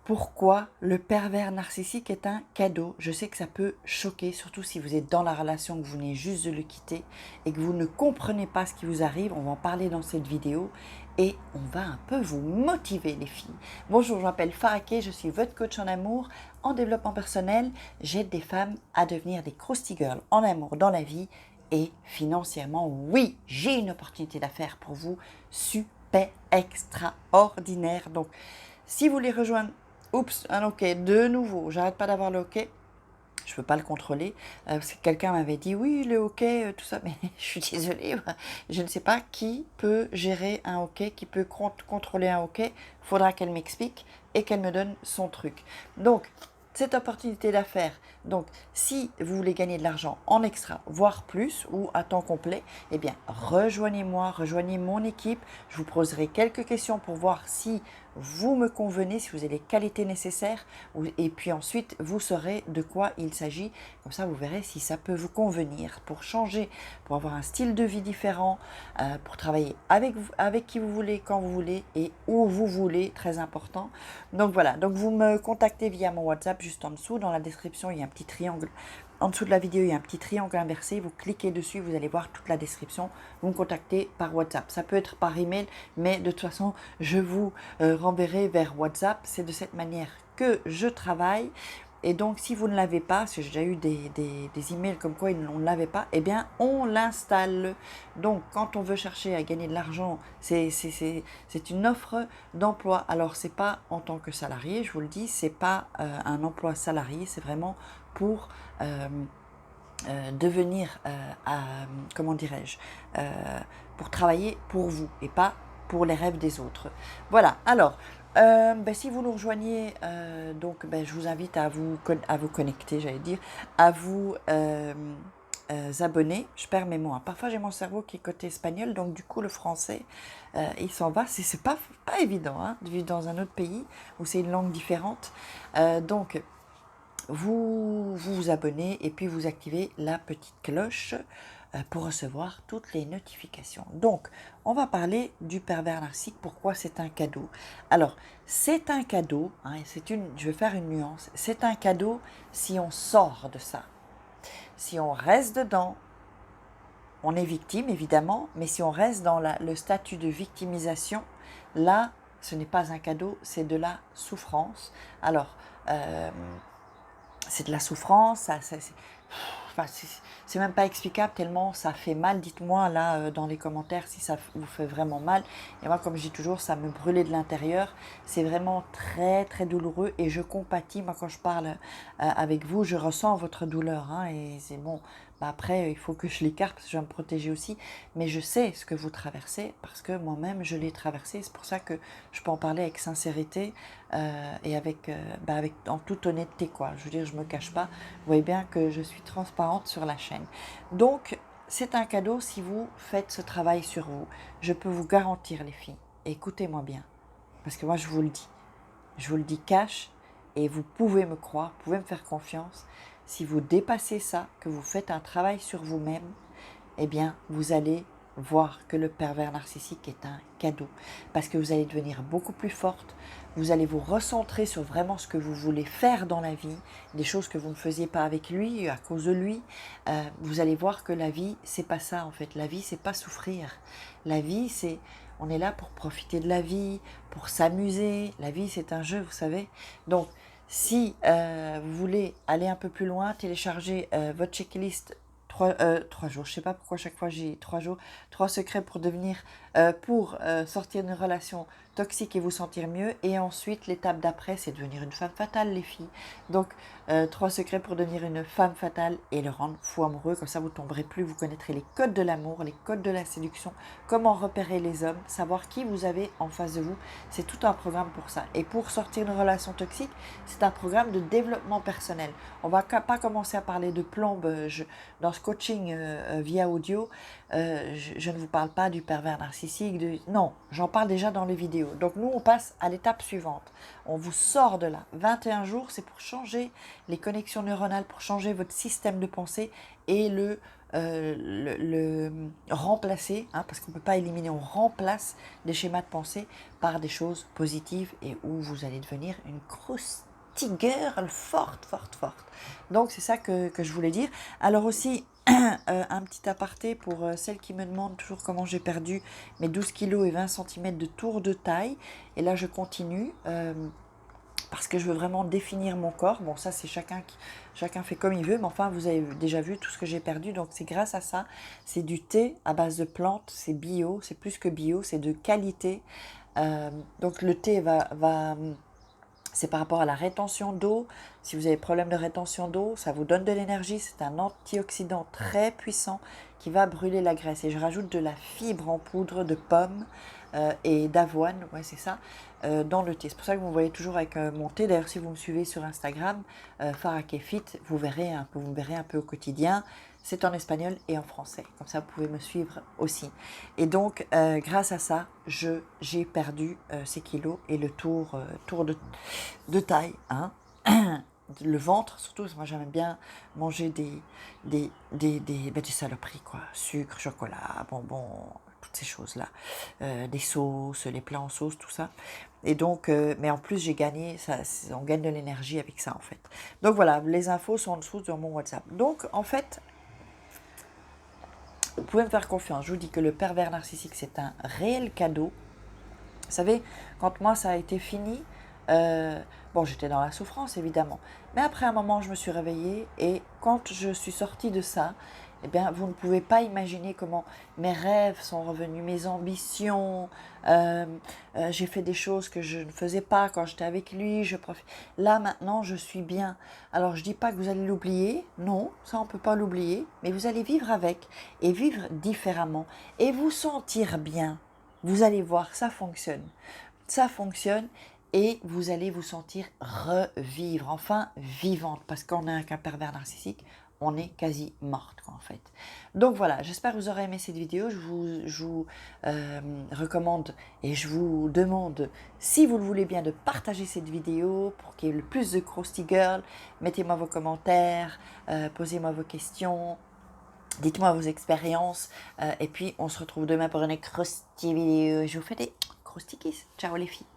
Pourquoi le pervers narcissique est un cadeau? Je sais que ça peut choquer, surtout si vous êtes dans la relation, que vous venez juste de le quitter et que vous ne comprenez pas ce qui vous arrive. On va en parler dans cette vidéo et on va un peu vous motiver les filles. Bonjour, je m'appelle Faraké, je suis votre coach en amour, en développement personnel. J'aide des femmes à devenir des crusty girls en amour dans la vie et financièrement. Oui, j'ai une opportunité d'affaires pour vous, super extraordinaire. Donc, si vous voulez rejoindre, oups, un OK, de nouveau, j'arrête pas d'avoir le OK, je peux pas le contrôler, parce que quelqu'un m'avait dit, oui, le OK, tout ça, mais je suis désolée, je ne sais pas qui peut gérer un OK, qui peut contrôler un OK, faudra qu'elle m'explique et qu'elle me donne son truc. Donc, cette opportunité d'affaires, donc si vous voulez gagner de l'argent en extra, voire plus, ou à temps complet, eh bien rejoignez-moi, rejoignez mon équipe, je vous poserai quelques questions pour voir si vous me convenez, si vous avez les qualités nécessaires, et puis ensuite vous saurez de quoi il s'agit, comme ça vous verrez si ça peut vous convenir pour changer, pour avoir un style de vie différent, pour travailler avec qui vous voulez, quand vous voulez et où vous voulez, très important. Donc voilà, donc vous me contactez via mon WhatsApp juste en dessous, dans la description il y a un petit triangle. En dessous de la vidéo, il y a un petit triangle inversé, vous cliquez dessus, vous allez voir toute la description, vous me contactez par WhatsApp. Ça peut être par email, mais de toute façon, je vous renverrai vers WhatsApp. C'est de cette manière que je travaille. Et donc, si vous ne l'avez pas, parce que j'ai déjà eu des emails comme quoi on ne l'avait pas, eh bien, on l'installe. Donc, quand on veut chercher à gagner de l'argent, c'est une offre d'emploi. Alors, c'est pas en tant que salarié, je vous le dis, c'est pas un emploi salarié, c'est vraiment pour devenir, comment dirais-je, pour travailler pour vous et pas pour les rêves des autres. Voilà, alors, si vous nous rejoignez, donc je vous invite à vous connecter, j'allais dire, à vous abonner. Je perds mes mots, hein. Parfois j'ai mon cerveau qui est côté espagnol, donc du coup le français, il s'en va. C'est pas évident, hein, de vivre dans un autre pays où c'est une langue différente. Donc, vous abonnez et puis vous activez la petite cloche pour recevoir toutes les notifications. Donc, on va parler du pervers narcissique, pourquoi c'est un cadeau. Alors, c'est un cadeau, hein, je vais faire une nuance, c'est un cadeau si on sort de ça. Si on reste dedans, on est victime évidemment, mais si on reste dans le statut de victimisation, là, ce n'est pas un cadeau, c'est de la souffrance. Alors, c'est de la souffrance, c'est même pas explicable tellement ça fait mal. Dites-moi là dans les commentaires si ça vous fait vraiment mal. Et moi, comme je dis toujours, ça me brûlait de l'intérieur. C'est vraiment très très douloureux et je compatis. Moi, quand je parle avec vous, je ressens votre douleur, hein, et c'est bon. Après, il faut que je l'écarte parce que je vais me protéger aussi. Mais je sais ce que vous traversez parce que moi-même, je l'ai traversé. C'est pour ça que je peux en parler avec sincérité et en toute honnêteté, quoi. Je veux dire, je me cache pas. Vous voyez bien que je suis transparente sur la chaîne. Donc, c'est un cadeau si vous faites ce travail sur vous. Je peux vous garantir, les filles, écoutez-moi bien, parce que moi, je vous le dis cash, et vous pouvez me croire, vous pouvez me faire confiance. Si vous dépassez ça, que vous faites un travail sur vous-même, eh bien, vous allez voir que le pervers narcissique est un cadeau. Parce que vous allez devenir beaucoup plus forte, vous allez vous recentrer sur vraiment ce que vous voulez faire dans la vie, des choses que vous ne faisiez pas avec lui, à cause de lui. Vous allez voir que la vie, c'est pas ça en fait. La vie, c'est pas souffrir. La vie, c'est... On est là pour profiter de la vie, pour s'amuser. La vie, c'est un jeu, vous savez. Donc, si vous voulez aller un peu plus loin, téléchargez votre checklist 3 jours. Je ne sais pas pourquoi chaque fois j'ai 3 jours. 3 secrets pour sortir d'une relation toxique et vous sentir mieux. Et ensuite, l'étape d'après, c'est devenir une femme fatale, les filles. Donc, 3 secrets pour devenir une femme fatale et le rendre fou amoureux. Comme ça, vous tomberez plus. Vous connaîtrez les codes de l'amour, les codes de la séduction, comment repérer les hommes, savoir qui vous avez en face de vous. C'est tout un programme pour ça. Et pour sortir d'une relation toxique, c'est un programme de développement personnel. On va pas commencer à parler de plombe dans ce coaching via audio. Je ne vous parle pas du pervers narcissique. Non, j'en parle déjà dans les vidéos. vidéo. Donc nous, on passe à l'étape suivante. On vous sort de là. 21 jours, c'est pour changer les connexions neuronales, pour changer votre système de pensée et le remplacer, hein, parce qu'on ne peut pas éliminer, on remplace des schémas de pensée par des choses positives et où vous allez devenir une crousty-girl forte, forte, forte. Donc c'est ça que je voulais dire. Alors aussi, un petit aparté pour celles qui me demandent toujours comment j'ai perdu mes 12 kilos et 20 cm de tour de taille. Et là je continue parce que je veux vraiment définir mon corps. Bon, ça c'est chacun fait comme il veut, mais enfin vous avez déjà vu tout ce que j'ai perdu, donc c'est grâce à ça. C'est du thé à base de plantes, c'est bio, c'est plus que bio, c'est de qualité. Donc le thé c'est par rapport à la rétention d'eau. Si vous avez problème de rétention d'eau, ça vous donne de l'énergie. C'est un antioxydant très puissant qui va brûler la graisse. Et je rajoute de la fibre en poudre de pomme et d'avoine, ouais c'est ça, dans le thé. C'est pour ça que vous me voyez toujours avec mon thé. D'ailleurs, si vous me suivez sur Instagram, Farah Kefit, vous me verrez un peu au quotidien. C'est en espagnol et en français. Comme ça, vous pouvez me suivre aussi. Et donc, grâce à ça, j'ai perdu ces kilos et le tour de taille. Hein. Le ventre, surtout, moi j'aime bien manger des saloperies, quoi. Sucre, chocolat, bonbons, toutes ces choses-là. Des sauces, les plats en sauce, tout ça. Et donc, mais en plus, j'ai gagné, on gagne de l'énergie avec ça, en fait. Donc voilà, les infos sont en dessous sur mon WhatsApp. Donc, en fait, vous pouvez me faire confiance. Je vous dis que le pervers narcissique, c'est un réel cadeau. Vous savez, quand moi, ça a été fini, bon, j'étais dans la souffrance, évidemment. Mais après un moment, je me suis réveillée et quand je suis sortie de ça, eh bien, vous ne pouvez pas imaginer comment mes rêves sont revenus, mes ambitions. J'ai fait des choses que je ne faisais pas quand j'étais avec lui. Là, maintenant, je suis bien. Alors, je ne dis pas que vous allez l'oublier. Non, ça, on ne peut pas l'oublier. Mais vous allez vivre avec et vivre différemment et vous sentir bien. Vous allez voir, ça fonctionne. Ça fonctionne et vous allez vous sentir revivre, enfin vivante. Parce qu'on est avec un pervers narcissique, on est quasi morte, quoi, en fait. Donc voilà, j'espère que vous aurez aimé cette vidéo. Je vous recommande et je vous demande, si vous le voulez bien, de partager cette vidéo pour qu'il y ait le plus de Krusty Girl. Mettez-moi vos commentaires, posez-moi vos questions. Dites-moi vos expériences et puis on se retrouve demain pour une croustille vidéo. Je vous fais des croustilles kiss. Ciao les filles.